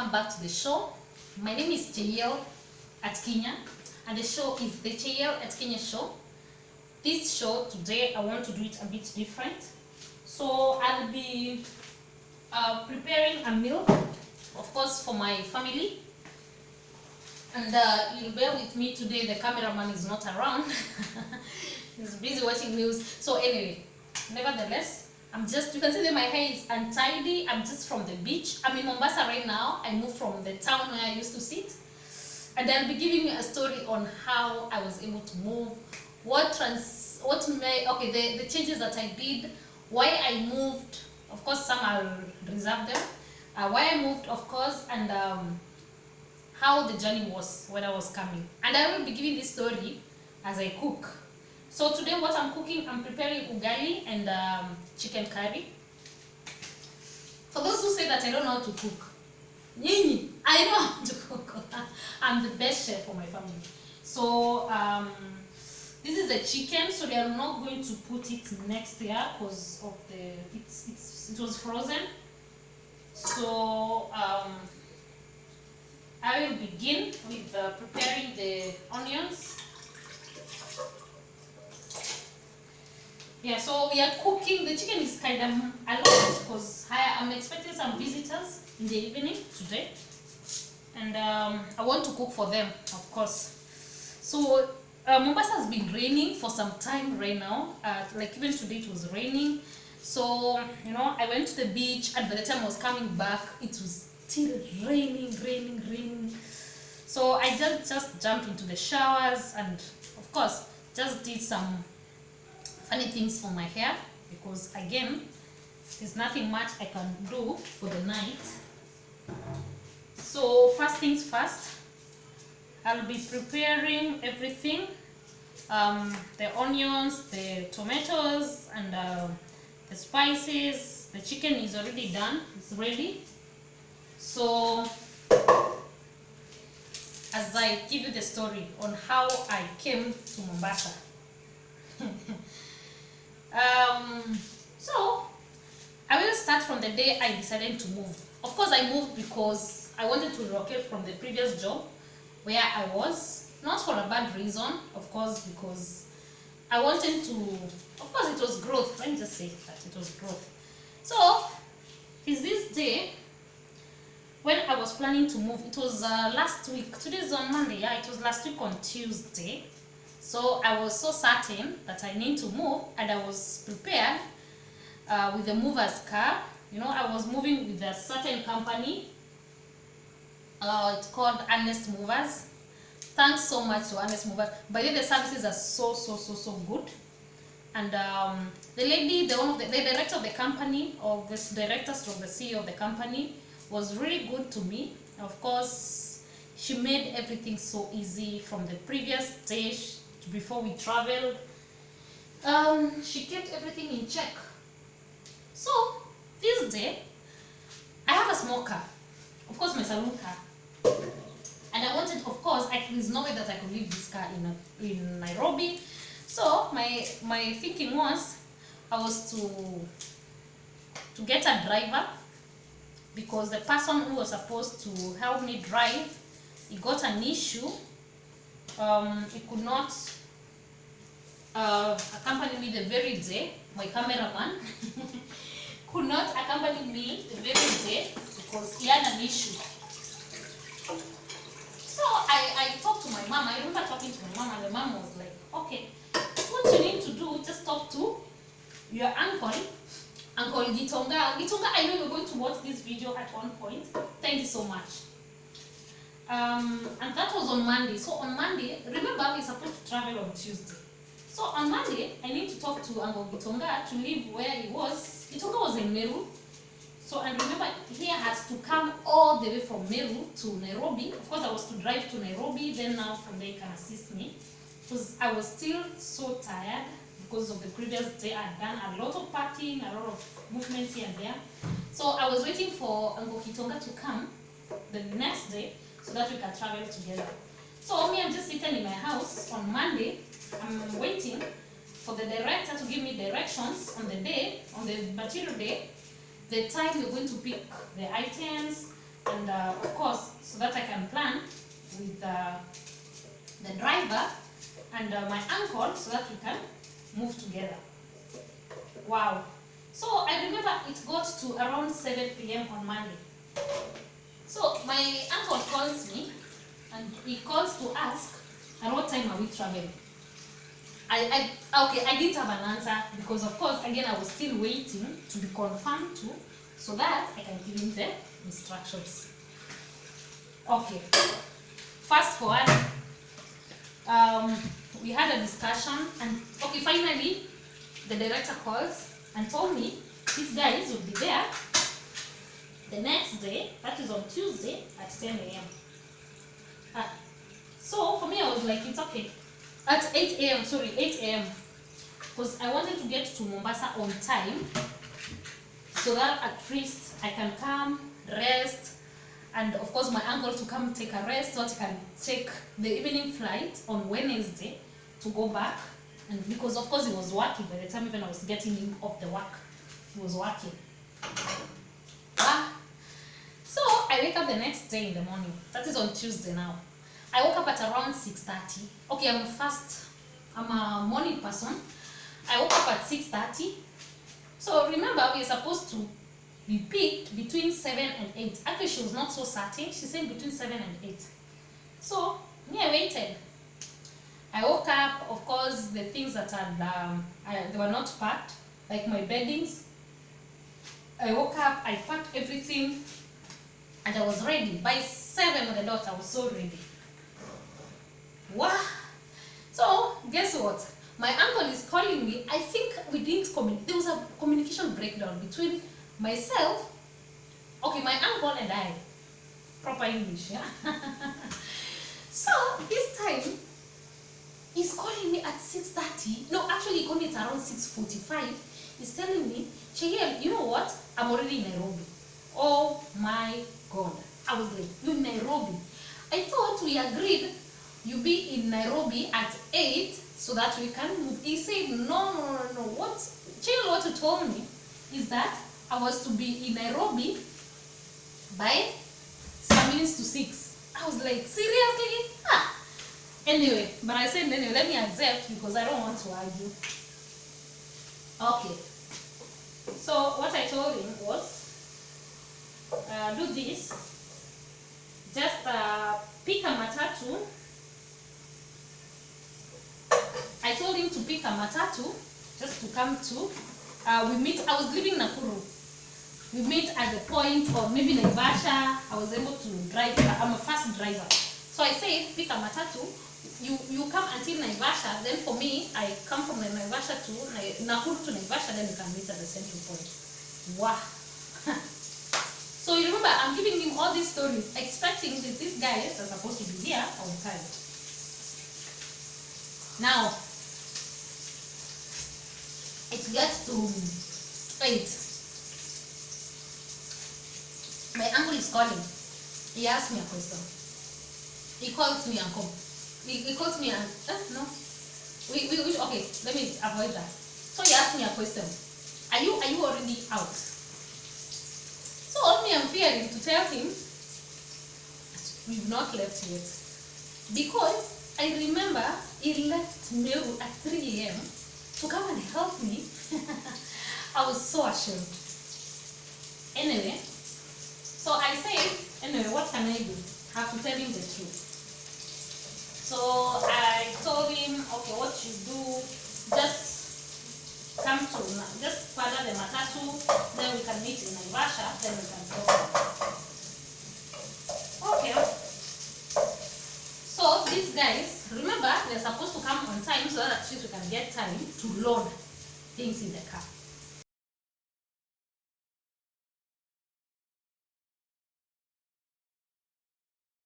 welcome back to the show. My name is Cheyiel at Kenya, and the show is the Cheyiel at Kenya show. This show today, I want to do it a bit different. So I'll be preparing a meal, of course, for my family. And you'll bear with me today, the cameraman is not around. He's busy watching news. So anyway, nevertheless, you can see that my hair is untidy. I'm just from the beach. I'm in Mombasa right now. I moved from the town where I used to sit. And I'll be giving you a story on how I was able to move, the changes that I did, why I moved. Of course, some I'll reserve them. Why I moved, of course, and how the journey was when I was coming. And I will be giving this story as I cook. So today what I'm cooking, I'm preparing ugali and chicken curry. For those who say that I don't know how to cook, I know how to cook. I'm the best chef for my family. So this is the chicken, so they are not going to put it next year because of it was frozen. So I will begin with preparing the onions. Yeah, so we are cooking. The chicken is kind of a lot because I'm expecting some visitors in the evening today, and I want to cook for them, of course. So Mombasa has been raining for some time right now. Like even today it was raining. So I went to the beach, and by the time I was coming back, it was still raining. So I just jumped into the showers, and of course just did some funny things for my hair, because again, there's nothing much I can do for the night. So first things first, I'll be preparing everything, the onions, the tomatoes, and the spices. The chicken is already done, it's ready. So as I give you the story on how I came to Mombasa. So I will start from the day I decided to move. Of course, I moved because I wanted to relocate from the previous job where I was, not for a bad reason, of course, because I wanted to, of course it was growth. Let me just say that it was growth. So is this day when I was planning to move. It was last week. Today is on Monday. Yeah, it was last week on Tuesday. So I was so certain that I need to move, and I was prepared with the mover's car. I was moving with a certain company. It's called Honest Movers. Thanks so much to Honest Movers. By the way, the services are so good. And the lady, the director of the company, or this director or the CEO of the company, was really good to me. Of course, she made everything so easy from the previous day before we traveled. She kept everything in check. So this day I have a small car, of course my saloon car, and I wanted, of course, there's no way that I could leave this car in Nairobi. So my thinking was I was to get a driver, because the person who was supposed to help me drive, he got an issue. He could not accompany me the very day. My cameraman could not accompany me the very day because he had an issue. So I talked to my mom. I remember talking to my mom, and the mom was like, okay, what you need to do, just talk to your uncle Gitonga. Gitonga, I know you're going to watch this video at one point. Thank you so much. And that was on Monday. So on Monday, remember we're supposed to travel on Tuesday. So on Monday, I need to talk to Uncle Gitonga to leave where he was. Gitonga was in Meru. So, and remember, he has to come all the way from Meru to Nairobi. Of course, I was to drive to Nairobi, then now from there he can assist me. Because I was still so tired because of the previous day. I had done a lot of packing, a lot of movements here and there. So I was waiting for Uncle Gitonga to come the next day so that we can travel together. So me, I'm just sitting in my house on Monday. I'm waiting for the director to give me directions on the material day, the time we're going to pick the items, and of course, so that I can plan with the driver and my uncle, so that we can move together. Wow. So I remember it got to around 7 p.m. on Monday. So my uncle calls me and he calls to ask, at what time are we traveling? Okay, I didn't have an answer because of course again I was still waiting to be confirmed to, so that I can give him the instructions. Okay, fast forward, we had a discussion and okay, finally the director calls and told me these guys will be there the next day, that is on Tuesday at 10 a.m. So for me I was like, it's okay. At 8 a.m. sorry, 8 a.m. because I wanted to get to Mombasa on time so that at least I can come, rest, and of course my uncle to come take a rest so that he can take the evening flight on Wednesday to go back. And because of course he was working by the time even I was getting him off the work, he was working. So I wake up the next day in the morning, that is on Tuesday now. I woke up at around 6:30. Okay, I'm a morning person. I woke up at 6:30. So remember, we are supposed to be picked between 7 and 8. Actually, she was not so certain. She said between 7 and 8. So me, I waited. I woke up, of course, the things that had they were not packed, like my beddings. I woke up, I packed everything, and I was ready. By 7 on the dot, I was so ready. Wow. So guess what? My uncle is calling me. I think we didn't there was a communication breakdown between myself, okay, my uncle and I. Proper English, yeah. So this time he's calling me at 6:30. No, actually he called me at around 6:45. He's telling me, Cheyiel, you know what? I'm already in Nairobi. Oh my God. I was like, you're in Nairobi? I thought we agreed you be in Nairobi at 8 so that we can move. He said, no. What he told me is that I was to be in Nairobi by some minutes to 6. I was like, seriously? Anyway, but I said, anyway, let me accept because I don't want to argue. Okay. So what I told him was, do this. Just pick a matatu. I told him to pick a matatu just to come to. We meet. I was living in Nakuru. We meet at the point of maybe Naivasha. I was able to drive. I'm a fast driver, so I said pick a matatu. You come until Naivasha. Then for me, I come from Naivasha to Nakuru to Naivasha. Then you can meet at the central point. Wow. So you remember, I'm giving him all these stories, expecting that these guys are supposed to be here on time. Now, it gets to 8. My uncle is calling. He asked me a question. He calls me uncle. He calls me and no. Okay, let me avoid that. So he asked me a question. Are you already out? So all me I'm fearing to tell him we've not left yet. Because I remember he left Meru at 3 a.m. to come and help me. I was so ashamed. Anyway, so I said, anyway, what can I do? I have to tell him the truth. So I told him, okay, what you do, just come to, just father the matatu, then we can meet in Naivasha, then we can talk. Okay. So these guys, remember, they're supposed to come on time so that at least we can get time to load things in the car.